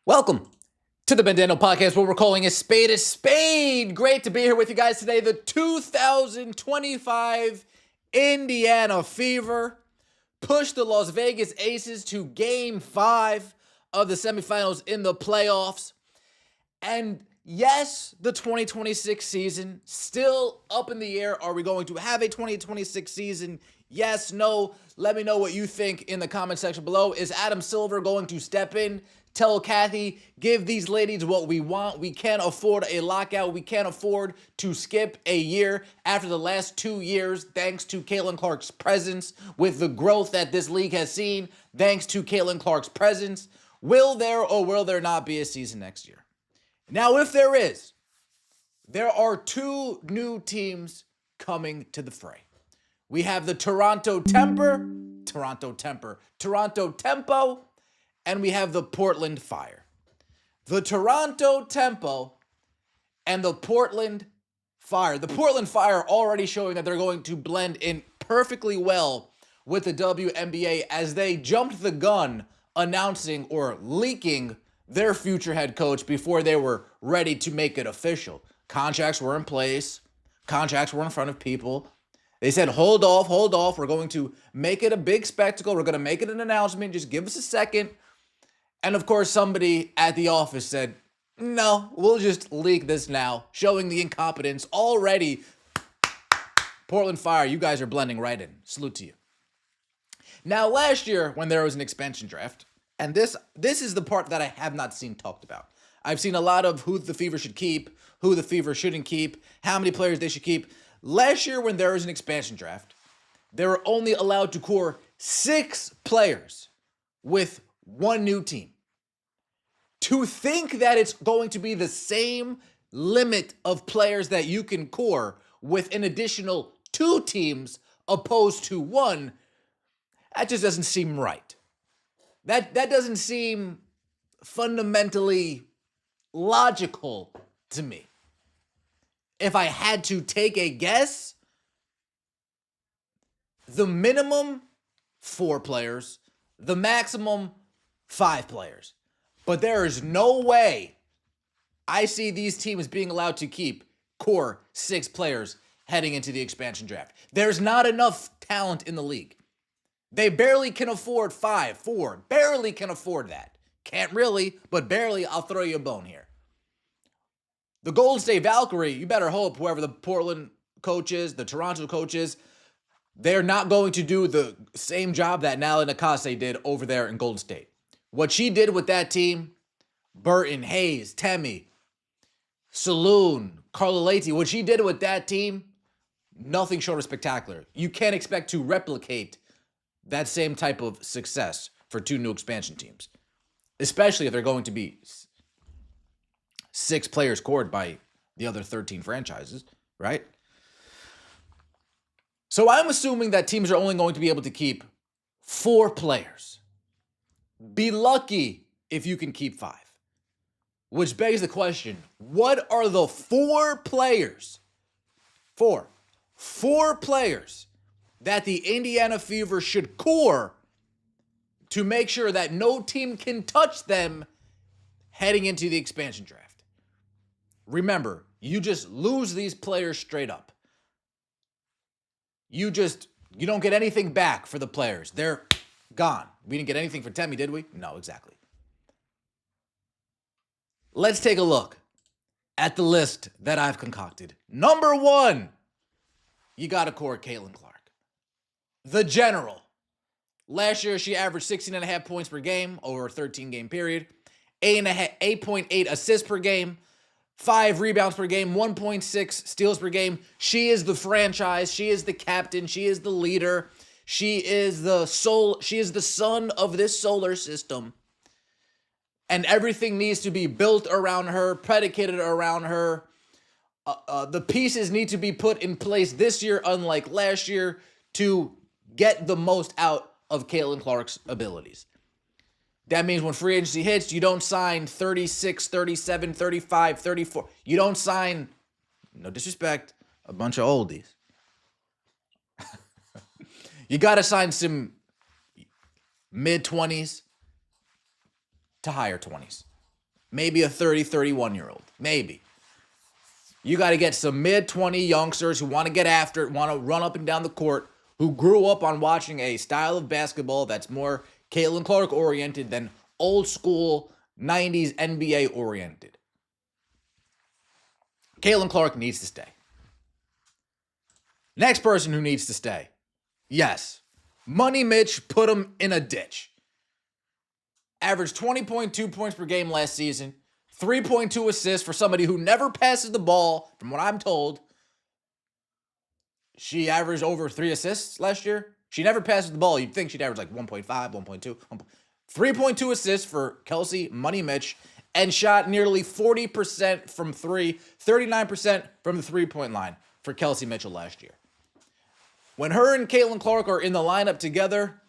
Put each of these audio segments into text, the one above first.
Welcome to the Bandano Podcast, where we're calling a spade a spade. Great to be here with you guys today. The 2025 Indiana Fever pushed the Las Vegas Aces to Game 5 of the semifinals in the playoffs. And yes, the 2026 season still up in the air. Are we going to have a 2026 season? Yes, no. Let me know what you think in the comment section below. Is Adam Silver going to step in? Tell Kathy, give these ladies what we want. We can't afford a lockout. We can't afford to skip a year after the last 2 years, thanks to Caitlin Clark's presence, with the growth that this league has seen, thanks to Caitlin Clark's presence. Will there or will there not be a season next year? Now, if there is, there are two new teams coming to the fray. We have the Toronto Tempo, and we have the Portland Fire. The Toronto Tempo and the Portland Fire. The Portland Fire already showing that they're going to blend in perfectly well with the WNBA as they jumped the gun announcing or leaking their future head coach before they were ready to make it official. Contracts were in place. Contracts were in front of people. They said, hold off. We're going to make it a big spectacle. We're going to make it an announcement. Just give us a second. And of course, somebody at the office said, no, we'll just leak this now, showing the incompetence already. Portland Fire, you guys are blending right in. Salute to you. Now, last year, when there was an expansion draft, and this is the part that I have not seen talked about. I've seen a lot of who the Fever should keep, who the Fever shouldn't keep, how many players they should keep. Last year, when there was an expansion draft, they were only allowed to core 6 players with one new team. To think that it's going to be the same limit of players that you can core with an additional 2 teams opposed to 1, that just doesn't seem right. That doesn't seem fundamentally logical to me. If I had to take a guess, the minimum 4 players, the maximum 5 players. But there is no way I see these teams being allowed to keep core 6 players heading into the expansion draft. There's not enough talent in the league. They barely can afford 4, barely can afford that. Can't really, but barely. I'll throw you a bone here. The Golden State Valkyrie, you better hope whoever the Portland coach is, the Toronto coach is, they're not going to do the same job that Nala Nakase did over there in Golden State. What she did with that team, Burton, Hayes, Temi, Saloon, Carla Leite, what she did with that team, nothing short of spectacular. You can't expect to replicate that same type of success for 2 new expansion teams, especially if they're going to be 6 players cored by the other 13 franchises, right? So I'm assuming that teams are only going to be able to keep 4 players. Be lucky if you can keep 5. Which begs the question, what are the 4 players, 4 players that the Indiana Fever should core to make sure that no team can touch them heading into the expansion draft? Remember, you just lose these players straight up. You don't get anything back for the players. They're gone. We didn't get anything for Temi, did we? No, exactly. Let's take a look at the list that I've concocted. Number 1, you got to core Caitlin Clark. The General. Last year, she averaged 16.5 points per game over a 13-game period, 8.8 assists per game, 5 rebounds per game, 1.6 steals per game. She is the franchise. She is the captain. She is the leader. She is the soul. She is the sun of this solar system. And everything needs to be built around her, predicated around her. The pieces need to be put in place this year, unlike last year, to get the most out of Caitlin Clark's abilities. That means when free agency hits, you don't sign 36, 37, 35, 34. You don't sign, no disrespect, a bunch of oldies. You got to sign some mid-20s to higher 20s. maybe a 30, 31-year-old. Maybe. You got to get some mid-20 youngsters who want to get after it, want to run up and down the court, who grew up on watching a style of basketball that's more Caitlin Clark oriented than old school 90s NBA oriented. Caitlin Clark needs to stay. Next person who needs to stay. Yes. Money Mitch put him in a ditch. Averaged 20.2 points per game last season. 3.2 assists for somebody who never passes the ball, from what I'm told. She averaged over 3 assists last year. She never passes the ball. You'd think she'd average like 1.5, 1.2. 3.2 assists for Kelsey Money Mitch, and shot nearly 40% from three, 39% from the three-point line for Kelsey Mitchell last year. When her and Caitlin Clark are in the lineup together,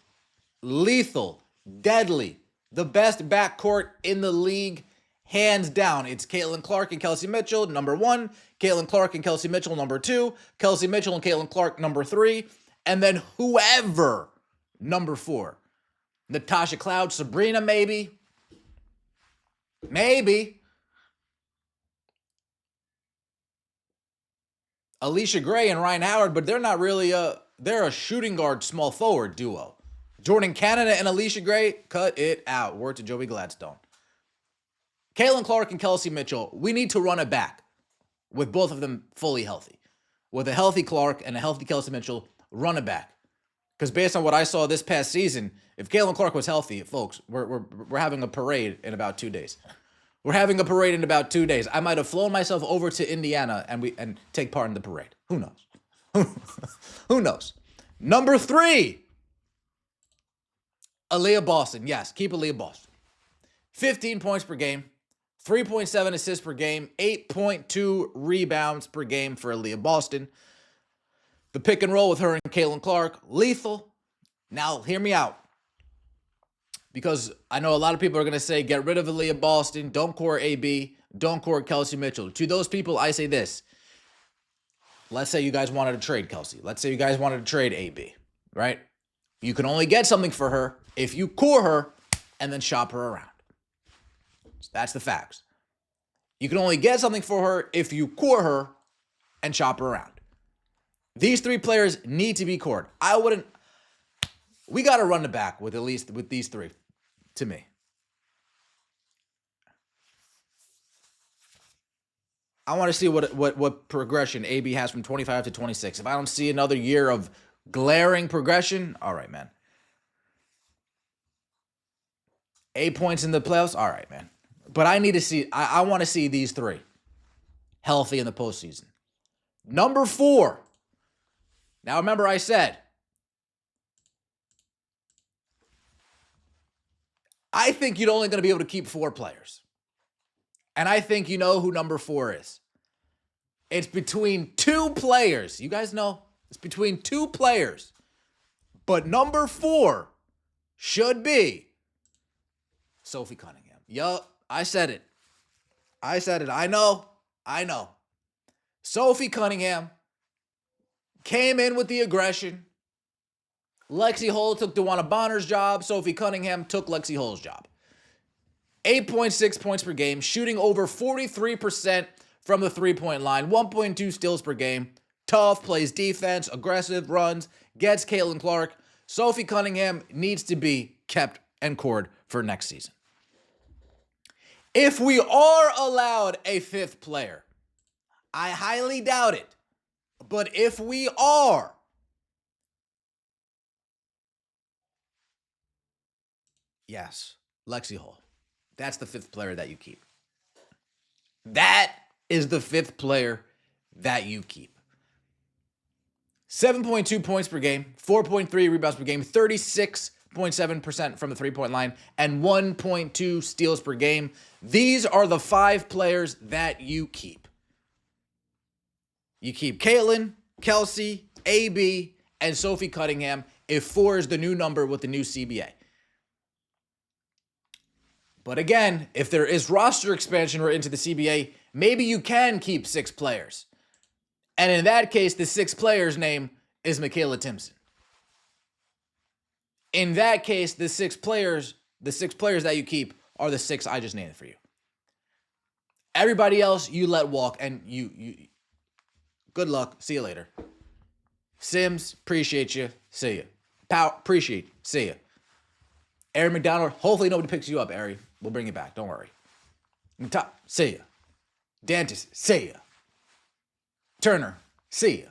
lethal, deadly, the best backcourt in the league, hands down. It's Caitlin Clark and Kelsey Mitchell, number 1. Caitlin Clark and Kelsey Mitchell, number 2. Kelsey Mitchell and Caitlin Clark, number 3. And then whoever, number 4. Natasha Cloud, Sabrina, maybe. Maybe. Alicia Gray and Ryan Howard, but they're not really they're a shooting guard, small forward duo. Jordan Canada and Alicia Gray, cut it out. Word to Joey Gladstone. Caitlin Clark and Kelsey Mitchell, we need to run it back with both of them fully healthy. With a healthy Clark and a healthy Kelsey Mitchell, run it back. Because based on what I saw this past season, if Caitlin Clark was healthy, folks, we're having a parade in about 2 days. We're having a parade in about 2 days. I might have flown myself over to Indiana and take part in the parade. Who knows? Who knows? Number 3, Aaliyah Boston. Yes, keep Aaliyah Boston. 15 points per game, 3.7 assists per game, 8.2 rebounds per game for Aaliyah Boston. The pick and roll with her and Caitlin Clark, lethal. Now, hear me out. Because I know a lot of people are going to say, get rid of Aaliyah Boston, don't court AB, don't court Kelsey Mitchell. To those people, I say this. Let's say you guys wanted to trade Kelsey. Let's say you guys wanted to trade AB, right? You can only get something for her if you core her and then shop her around. So that's the facts. You can only get something for her if you core her and shop her around. These 3 players need to be cored. We got to run it back with these 3, to me. I want to see what progression AB has from 25 to 26. If I don't see another year of glaring progression, all right, man. 8 points in the playoffs, all right, man. But I want to see these 3 healthy in the postseason. Number 4. Now, remember I said, I think you're only going to be able to keep 4 players. And I think you know who number 4 is. It's between 2 players. You guys know? It's between 2 players. But number 4 should be Sophie Cunningham. Yup, I said it. I know. Sophie Cunningham came in with the aggression. Lexi Hull took DeWanna Bonner's job. Sophie Cunningham took Lexi Hull's job. 8.6 points per game, shooting over 43% from the three-point line, 1.2 steals per game. Tough, plays defense, aggressive, runs, gets Caitlin Clark. Sophie Cunningham needs to be kept and cored for next season. If we are allowed a 5th player, I highly doubt it, but if we are, yes, Lexi Hull. That's the 5th player that you keep. That is the 5th player that you keep. 7.2 points per game, 4.3 rebounds per game, 36.7% from the three-point line, and 1.2 steals per game. These are the 5 players that you keep. You keep Caitlin, Kelsey, AB, and Sophie Cunningham if 4 is the new number with the new CBA. But again, if there is roster expansion into the CBA, maybe you can keep 6 players. And in that case, the 6th player's name is Michaela Timpson. In that case, the 6 players that you keep are the 6 I just named for you. Everybody else, you let walk, and you good luck. See you later. Sims, appreciate you. See ya. Power, appreciate you. See ya. Aaron McDonald, hopefully nobody picks you up, Ari. We'll bring you back. Don't worry. Top, see ya. Dantis, see ya. Turner, see ya.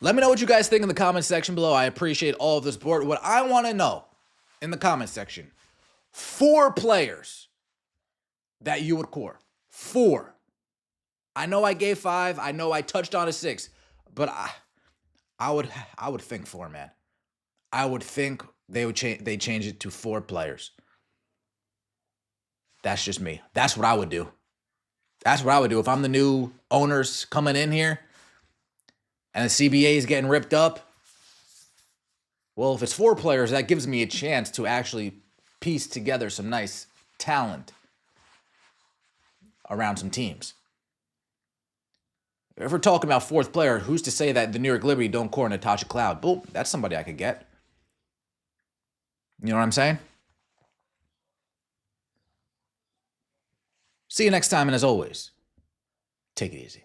Let me know what you guys think in the comment section below. I appreciate all of the support. What I want to know in the comment section, 4 players that you would core. 4. I know I gave 5. I know I touched on a 6, but I would think 4, man. I would think they change it to 4 players. That's just me. That's what I would do. That's what I would do if I'm the new owners coming in here and the CBA is getting ripped up. Well, if it's 4 players, that gives me a chance to actually piece together some nice talent around some teams. If we're talking about 4th player, who's to say that the New York Liberty don't core Natasha Cloud? Boom, that's somebody I could get. You know what I'm saying? See you next time, and as always, take it easy.